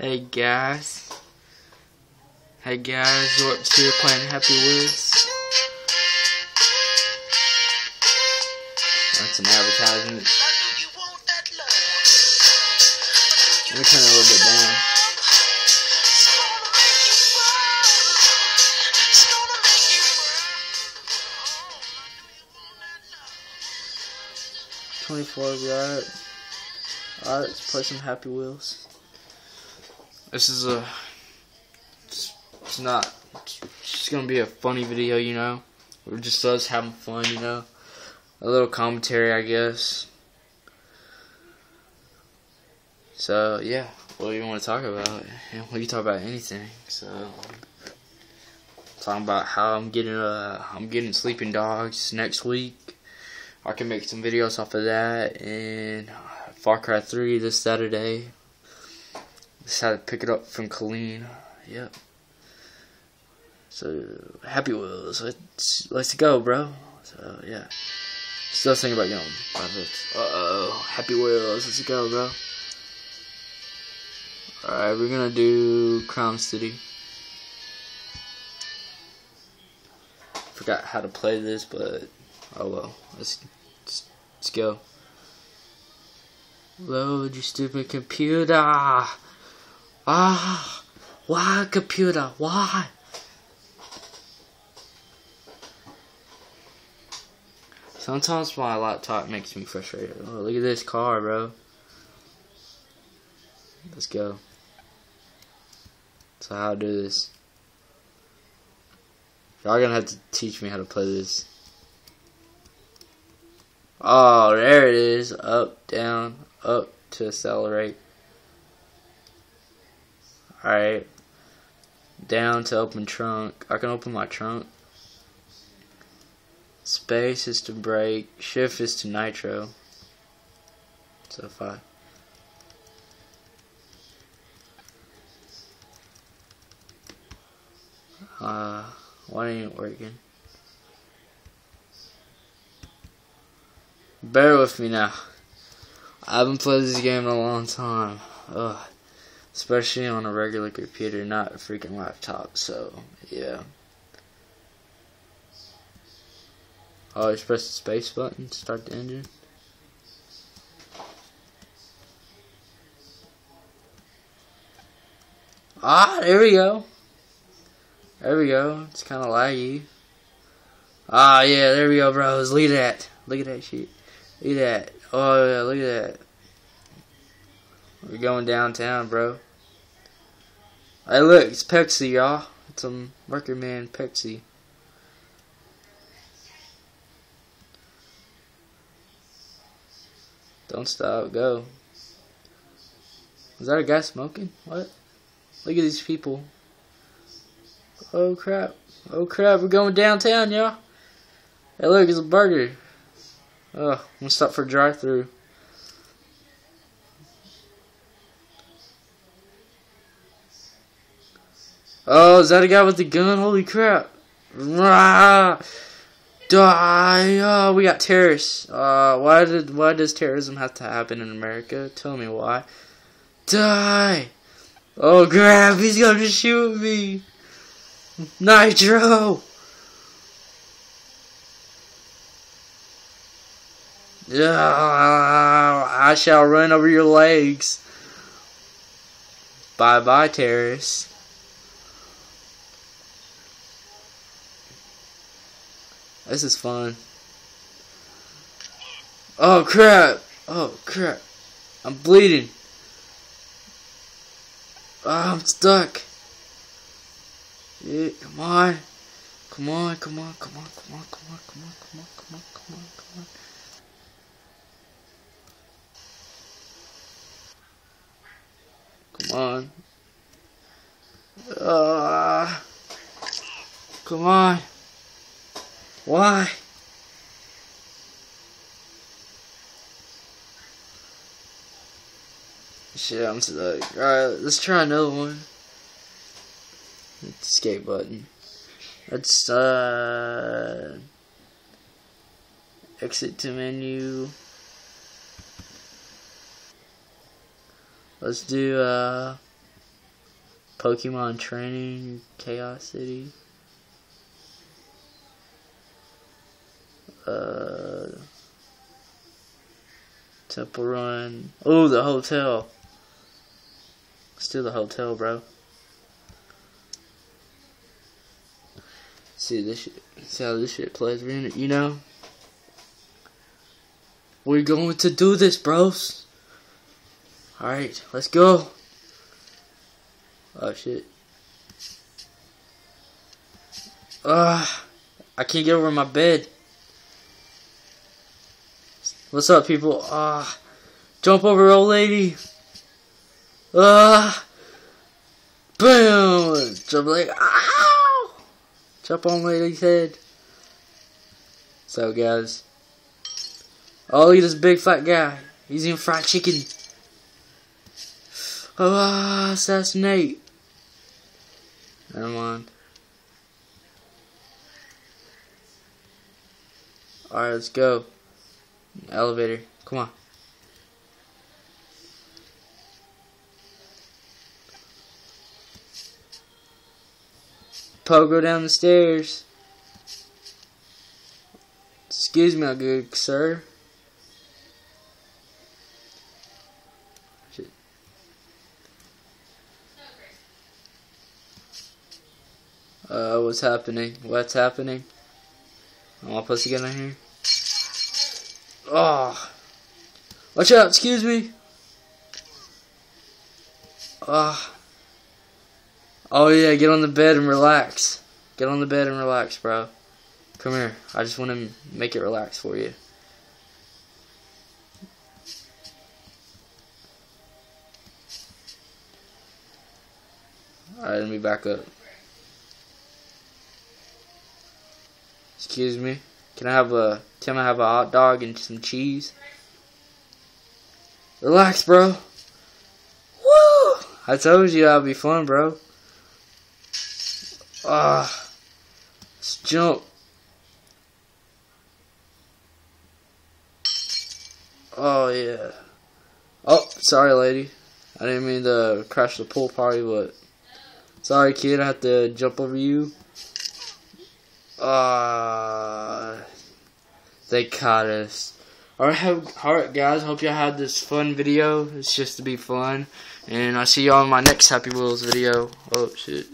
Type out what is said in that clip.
Hey guys. Hey guys, we're up to playing Happy Wheels. That's an advertisement. Let me turn it a little bit down. $24, alright, let's play some Happy Wheels. This is it's just gonna be a funny video, you know. We're just us having fun, you know. A little commentary, I guess. So yeah, what do you want to talk about? We can talk about anything. So talking about how I'm getting sleeping dogs next week. I can make some videos off of that, and Far Cry 3 this Saturday. Just had to pick it up from Colleen. Yep. So Happy Wheels, let's go, bro. So yeah. Still thinking about going. Happy Wheels, let's go, bro. Alright, we're gonna do Crown City. Forgot how to play this, but oh well. Let's go. Load, you stupid computer. Why computer? Why? Sometimes my laptop makes me frustrated. Oh, look at this car, bro. Let's go. So how to do this? Y'all gonna have to teach me how to play this. Oh, there it is. Up, down, up to accelerate. Alright. Down to open trunk. I can open my trunk. Space is to brake. Shift is to nitro. So if why ain't it working? Bear with me now. I haven't played this game in a long time. Ugh. Especially on a regular computer, not a freaking laptop. So, yeah. Oh, just press the space button to start the engine. Ah, there we go. There we go. It's kind of laggy. Ah, yeah, there we go, bros. Look at that. Look at that shit. Look at that. Oh, yeah, look at that. We're going downtown, bro. Hey, look, it's Pepsi, y'all. It's a Worker Man Pepsi. Don't stop, go. Is that a guy smoking? What? Look at these people. Oh crap. Oh crap, we're going downtown, y'all. Hey look, it's a burger. Oh, I'm gonna stop for a drive-thru. Oh, is that a guy with the gun? Holy crap. Rah! Die! Oh, we got terrorists. Why does terrorism have to happen in America? Tell me why. Die! Oh crap, he's gonna shoot me. Nitro! I shall run over your legs. Bye bye, terrorists. This is fun. Oh crap! Oh crap! I'm bleeding. Oh, I'm stuck. Yeah, come on. Come on, come on, come on, come on, come on, come on, come on, come on, come on, come on. Come on. Come on. Why? Shit, I'm stuck. Alright, let's try another one. Escape button. Let's exit to menu. Let's do Pokemon Training, Chaos City. Temple Run. Oh, the hotel. Let's do the hotel, bro. See this shit. See how this shit plays in it, you know? We're going to do this, bros. Alright, let's go. Oh shit. I can't get over my bed. What's up, people? Jump over, old lady. Bam! Jump like, ow! Jump on lady's head. So, guys. Oh, look at this big fat guy. He's eating fried chicken. Assassinate. Never mind. Alright, let's go. Elevator. Come on. Pogo down the stairs. Excuse me, good sir. Shit. What's happening? What's happening? Am I supposed to get in here? Oh, watch out! Excuse me. Oh yeah, get on the bed and relax. Get on the bed and relax, bro. Come here. I just want to make it relax for you. Alright, let me back up. Excuse me. Can I have a hot dog and some cheese? Relax, bro. Woo! I told you that'd be fun, bro. Let's jump. Oh yeah. Oh, sorry, lady. I didn't mean to crash the pool party, but sorry, kid. I have to jump over you. They caught us. Alright guys, hope y'all had this fun video. It's just to be fun. And I'll see y'all in my next Happy Wheels video. Oh shit.